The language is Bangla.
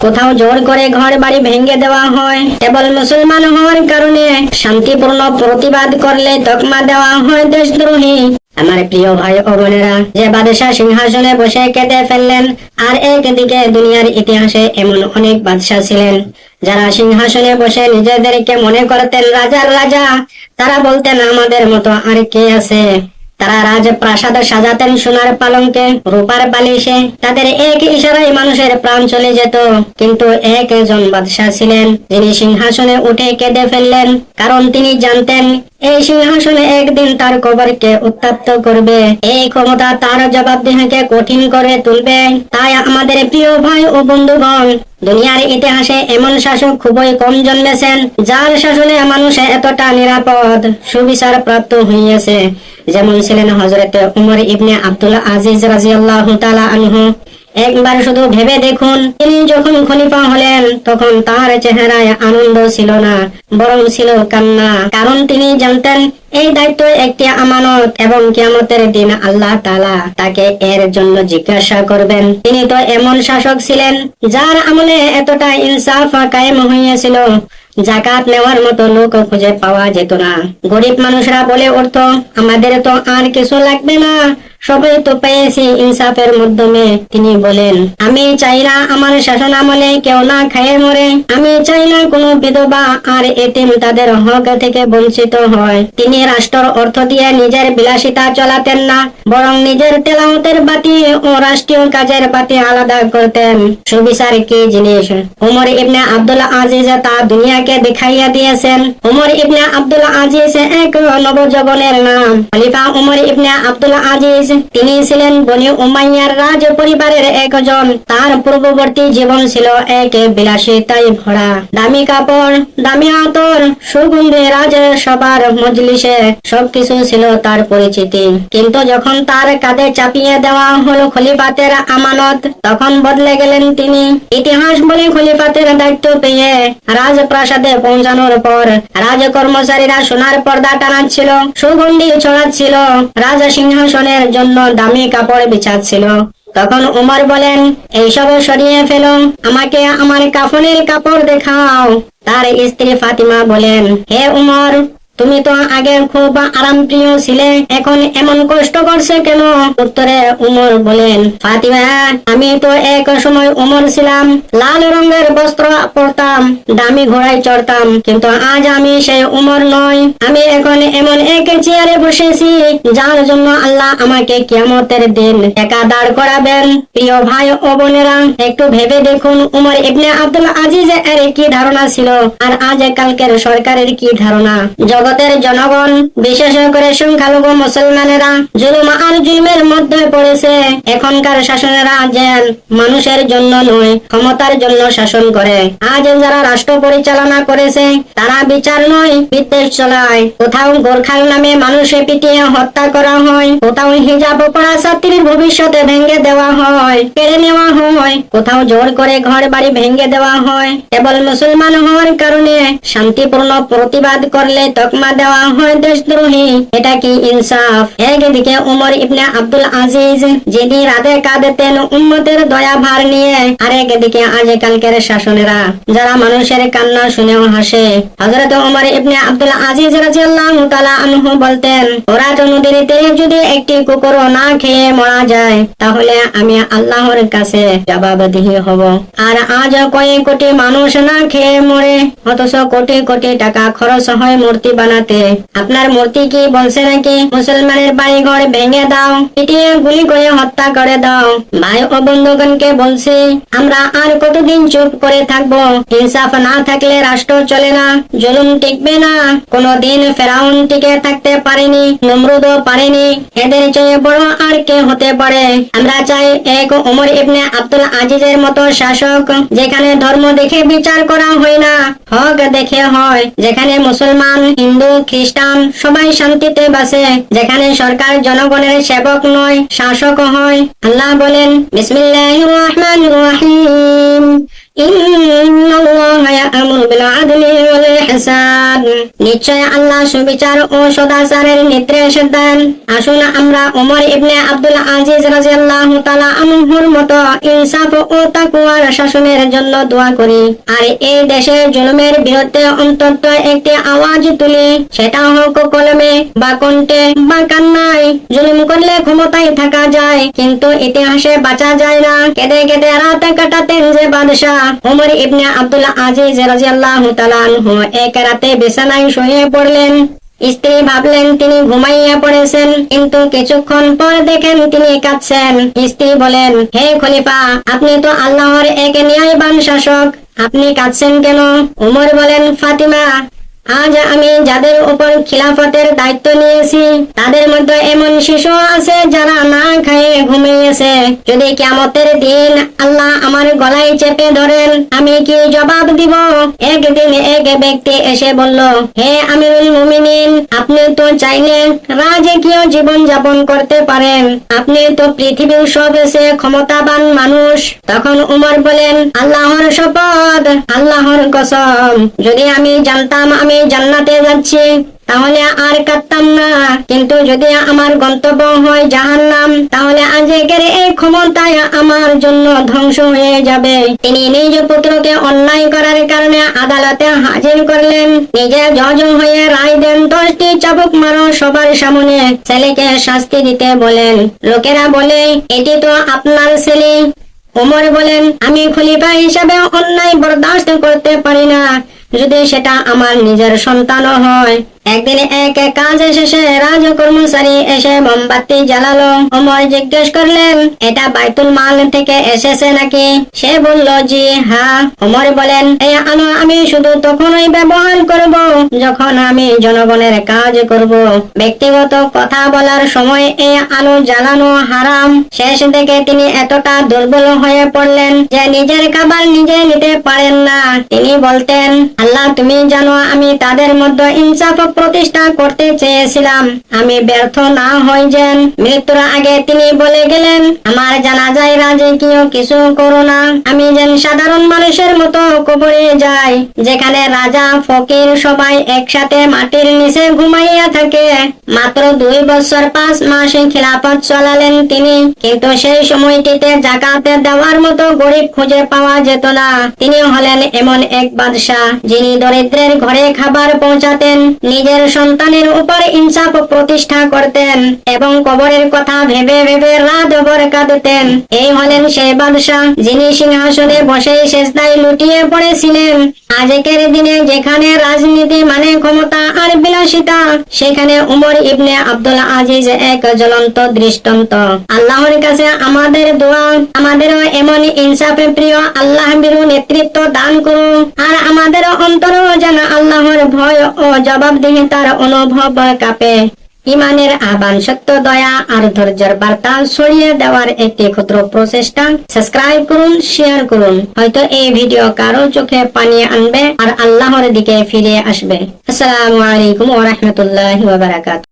কোথাও জোর করে ঘর বাড়ি ভেঙে দেওয়া হয়। কেবল মুসলমান হওয়ার কারণে শান্তিপূর্ণ প্রতিবাদ করলে তকমা দেওয়া হয় দেশদ্রোহী। আমার প্রিয় ভাই ও বোনেরা, যে বাদশাহ সিংহাসনে বসে কেটে ফেললেন, আর একদিকে দুনিয়ার ইতিহাসে এমন অনেক বাদশাহ ছিলেন যারা সিংহাসনে বসে নিজেদেরকে মনে করতেন রাজার রাজা। তারা বলতেন আমাদের মতো আর কে আছে। তারা রাজপ্রাসাদ সাজাতেন সোনার পালঙ্কে, রূপার বালিশে। তাদের এক ইশারায় মানুষের প্রাণ চলে যেত। কিন্তু একজন বাদশাহ ছিলেন যিনি সিংহাসনে উঠে কেঁদে ফেললেন, কারণ তিনি জানতেন এই সিংহাসনে একদিন তার কবরকে উত্তপ্ত করবে। এই ক্ষমতা তার জবাবদিহিকে কঠিন করে তুলবে। তাই আমাদের প্রিয় ভাই ও বন্ধুগণ, দুনিয়ার ইতিহাসে এমন শাসক খুবই কম জন্মেছেন যার শাসনে মানুষ এতটা নিরাপদ সুবিচার প্রাপ্ত হইয়াছে। যেমন ছিলেন হযরত উমর ইবনে আব্দুল আজিজ রাদিয়াল্লাহু তাআলা আনহু। একবার শুধু ভেবে দেখুন, তিনি যখন খলিফা হলেন তখন তার চেহারায় আনন্দ ছিল না, বরং ছিল কান্না। কারণ তিনি জানতেন এই দায়িত্ব একটি আমানত এবং কিয়ামতের দিন আল্লাহ তাআলা তাকে এর জন্য জিজ্ঞাসা করবেন। তিনি তো এমন শাসক ছিলেন যার আমলে এতটা ইনসাফ কায়েম হইয়াছিল, জাকাত নেওয়ার মতো লোক খুঁজে পাওয়া যেত না। গরিব মানুষরা বলে উঠত আমাদের তো আর কিছু লাগবে না, সবাই তো পেয়েছি ইনসাফের মাধ্যমে। তিনি বলেন আমি চাই না আমার শাসন আমলে কেউ না খেয়ে মরে। আমি চাই না কোনো বিধবা আর এতিম তাদের হক থেকে বঞ্চিত হয়। তিনি রাষ্ট্রের অর্থ দিয়ে নিজের বিলাসিতা চলাতেন না, বরং নিজের তেলাওয়াতের বাতি ও রাষ্ট্রীয় কাজের বাতি আলাদা করতেন। সুবিচার কি জিনিস উমর ইবনে আব্দুল আজিজ তা দুনিয়াকে দেখাইয়া দিয়েছেন। উমর ইবনে আব্দুল আজিজ এক নবযৌবনের নাম। খলিফা উমর ইবনে আব্দুল আজিজ তিনি ছিলেন বনি উমাইয়ার রাজ পরিবারের একজন। তার পূর্ববর্তী জীবন ছিল এক বিলাসিতায় ভরা। দামি কাপড়, দামি আতর, সুগন্ধি, রাজসভার মজলিসে সবকিছু ছিল তার পরিচিতি। কিন্তু যখন তার কাঁধে চাপিয়ে দেওয়া হলো খলিফাতের আমানত, তখন বদলে গেলেন তিনি। ইতিহাস বলে খলিফাতের দায়িত্ব পেয়ে রাজপ্রাসাদে পৌঁছানোর পর রাজ কর্মচারীরা সোনার পর্দা টানাচ্ছিল, সুগন্ধি ছড়াচ্ছিল, রাজ সিংহাসনের জন্য দামি কাপড় বিছাচ্ছিল। তখন উমর বলেন এইসব সরিয়ে ফেলো, আমাকে আমার কাফনের কাপড় দেখাও। তার স্ত্রী ফাতিমা বলেন হে উমর, তুমি তো আগে খুব আরামপ্রিয় ছিলে, এখন এমন কষ্ট করছে কেন? উত্তরে উমর বলেন ফাতিমা, আমি তো এক সময় উমর ছিলাম, লাল রঙের বস্ত্র পরতাম, দামি ঘোড়ায় চড়তাম, কিন্তু আজ আমি সেই উমর নই। আমি এখন এমন এক চেয়ারে বসেছি যার জন্য আল্লাহ আমাকে কিয়ামতের দিন একা দাঁড় করাবেন। প্রিয় ভাই ও বোনেরা, একটু ভেবে দেখুন উমর ইবনে আব্দুল আজিজ এর কি ধারণা ছিল, আর আজ কালকের সরকারের কি ধারণা। জগতের জনগণ, বিশেষ করে সংখ্যালঘু মুসলমানেরা জুলুম আর জুলমের মধ্যে পড়েছে। এখনকার শাসনেরা যেন মানুষের জন্য নয়, ক্ষমতার জন্য শাসন করে। আজ যারা রাষ্ট্র পরিচালনা করেছে তারা বিচার নয়, বিদ্বেষ চলায়। কোথাও গোরখার নামে মানুষে পিটিয়ে হত্যা করা হয়, কোথাও হিজাব পরা ছাত্রীর ভবিষ্যতে ভেঙে দেওয়া হয়, কেড়ে নেওয়া হয়, কোথাও জোর করে ঘর বাড়ি ভেঙে দেওয়া হয়। কেবল মুসলমান হওয়ার কারণে শান্তিপূর্ণ প্রতিবাদ করলে তকমা দেওয়া হয় দেশদ্রোহী। এটা কি ইনসাফ? একদিকে উমর ইবনে আব্দুল আজিজ যিনি রাতে কাঁদতেন উম্মতের দয়া ভার নিয়ে, আর একদিকে আজকালকের শাসনেরা যারা মানুষের কান্না শুনেও হাসে। হযরত উমর ইবনে আব্দুল আজিজ রাদিয়াল্লাহু তাআলা আনহু বলতেন ফোরাত নদীর তীরে যদি একটি কুকুর না খেয়ে মারা যায় তাহলে আমি আল্লাহর কাছে জবাবদিহি হব। আর আজ কয়েক কোটি মানুষ না খেয়ে মরে, অথচ কোটি কোটি টাকা খরচ হয় মূর্তি বানাতে। আপনার মূর্তি কি বলছে নাকি মুসলমানের বাড়ি ঘর ভেঙে দাও, পিটিয়ে গুলি করে হত্যা করে দাও? ভাই ও বন্ধুগণকে বলছি, আমরা আর কতদিন চুপ করে থাকবো? ইনসাফ না থাকলে রাষ্ট্র চলে না, জুলুম টিকবে না। কোনদিন ফেরাউন টিকে থাকতে পারেনি, নমরুদও পারেনি, এদের চেয়ে বড় আর কে হতে পারে? আমরা চাই এক উমর ইবনে আব্দুল আজিজের মতো শাসক, যেখানে ধর্ম দেখে বিচার করা হয় না, হক দেখে হয়, যেখানে মুসলমান, হিন্দু, খ্রিস্টান সবাই শান্তিতে বাসে, যেখানে সরকার জনগণের সেবক নয়, শাসক হয়। আল্লাহ বলেন বিসমিল্লাহির রহমানির রহিম, ইন্নাল্লাহ ইয়া'মুরু বিল আদলি ওয়াল ইহসান। নিশ্চয় আল্লাহ সুবিচার ও সদাচারের নির্দেশ দেন। আসুন আমরা ওমর ইবনে আব্দুল আজিজ রাদিয়াল্লাহু তাআলা আনহুর মতো ইনসাফ ও তাকওয়ার শাসনের জন্য দোয়া করি, আর এই দেশের জুলুমের বিরুদ্ধে অন্তত একটি আওয়াজ তুলি, সেটা হোক কলমে বা কণ্ঠে বা কান্নায়। জুলুম করলে ক্ষমতায় থাকা যায়, কিন্তু ইতিহাসে বাঁচা যায় না। কেঁদে কেঁদে রাত কাটাতেন যে বাদশাহ ওমর ইবনে আব্দুল আজিজ রাদিয়াল্লাহু তাআলা আনহু এক রাতে বিছানায় শুয়ে পড়লেন। স্ত্রী ভাবলেন তিনি ঘুমাইয়া পড়েছেন, কিন্তু কিছুক্ষণ পর দেখেন তিনি কাঁদছেন। স্ত্রী বলেন, হে খলিফা, আপনি তো আল্লাহর এক ন্যায়বান শাসক, আপনি কাঁদছেন কেন? উমর বলেন, ফাতিমা, আজ আমি যাদের উপর খিলাফতের দায়িত্ব নিয়েছি তাদের মধ্যে এমন শিশু আছে যারা না খেয়ে ঘুমিয়েছে। যদি কিয়ামতের দিন আল্লাহ আমার গলায় চেপে ধরেন, আমি কি জবাব দিব? একদিন এক ব্যক্তি এসে বলল, হে আমিরুল মুমিনিন, আপনি তো চাইলে রাজকীয় জীবন যাপন করতে পারেন, আপনি তো পৃথিবীর সবচেয়ে ক্ষমতাবান মানুষ। তখন উমর বলেন, আল্লাহর শপথ, আল্লাহর কসম, যদি আমি জানতাম আমি জান্নাতে যাচ্ছি তাহলে আর কাঁদতাম না, কিন্তু যদি আমার গন্তব্য হয় জাহান্নাম, তাহলে আজকের এই ক্ষমতায় আমার জন্য ধ্বংস হয়ে যাবে। তিনি নিজ পুত্রকে অন্যায় করার কারণে আদালতে হাজির করলেন, নিজে জজ হয়ে রায় দেন, 10টি চাবুক মারো সবার সামনে। ছেলেকে শাস্তি দিতে বলেন। লোকেরা বলে, এটি তো আপনার ছেলে। ওমর বলেন, আমি খলিফা হিসাবে অন্যায় বরদাস্ত করতে পারি না, যদি সেটা আমার নিজের সন্তানও হয়। একদিন এক কাজ শেষে রাজকর্মচারী এসে মোমবাতি জ্বালালো। ওমর জিজ্ঞেস করলেন, এটা বাইতুল মাল থেকে এসেছে নাকি? সে বলল, জি হ্যাঁ। ওমর বলেন, এই আলো আমি শুধু তখনই ব্যবহার করব যখন আমি জনগণের কাজ করব। ব্যক্তিগত কথা বলার সময় এই আলো জ্বালানো হারাম। শেষ থেকে তিনি এতটা দুর্বল হয়ে পড়লেন যে নিজের খাবার নিজে নিতে পারেন না। তিনি বলতেন, আল্লাহ তুমি জানো আমি তাদের মধ্যে ইনসাফ প্রতিষ্ঠা করতে চেয়েছিলাম, আমি ব্যর্থ না হই যেন। মৃত্যুর আগে তিনি বলে গেলেন, আমার জানাজায় রাজকীয় কিছু করো না, আমি যেন সাধারণ মানুষের মতো কবরে যাই, যেখানে রাজা ফকির সবাই একসাথে মাটির নিচে ঘুমাইয়া থাকে। মাত্র 2 বছর 5 মাস খিলাফত চালালেন তিনি, কিন্তু সেই সময়টিতে যাকাত দেওয়ার মতো গরিব খুঁজে পাওয়া যেত না। তিনি হলেন এমন এক বাদশাহ যিনি দরিদ্রের ঘরে খাবার পৌঁছাতেন, নিজের সন্তানের উপর ইনসাফ প্রতিষ্ঠা করতেন এবং কবরের কথা ভেবে ভেবে রাত ভর কাঁদতেন। এই হলেন সেই বাদশাহ যিনি সিংহাসনে বসে সেজদায় লুটিয়ে পড়েছিলেন। আজকের দিনে যেখানে রাজনীতি মানে ক্ষমতা আর বিলাসিতা, সেখানে উমর ইবনে আব্দুল আজিজ এক জ্বলন্ত দৃষ্টান্ত। আল্লাহর কাছে আমাদের দোয়া, আমাদেরও এমন ইনসাফে প্রিয় আল্লাহ বিরু নেতৃত্ব দান করুন, আর আমাদের অন্তরও যেন আল্লাহর ভয় ও জবাবদিহিতার অনুভব কাঁপে। ইমানের আহ্বান, সত্য, দয়া আর ধৈর্যের বার্তা ছড়িয়ে দেওয়ার একটি ক্ষুদ্র প্রচেষ্টা। সাবস্ক্রাইব করুন, শেয়ার করুন, হয়তো এই ভিডিও কারো চোখে পানি আনবে আর আল্লাহর দিকে ফিরে আসবে। আসসালামু আলাইকুম ওয়া রাহমাতুল্লাহি ওয়া বারাকাতুহু।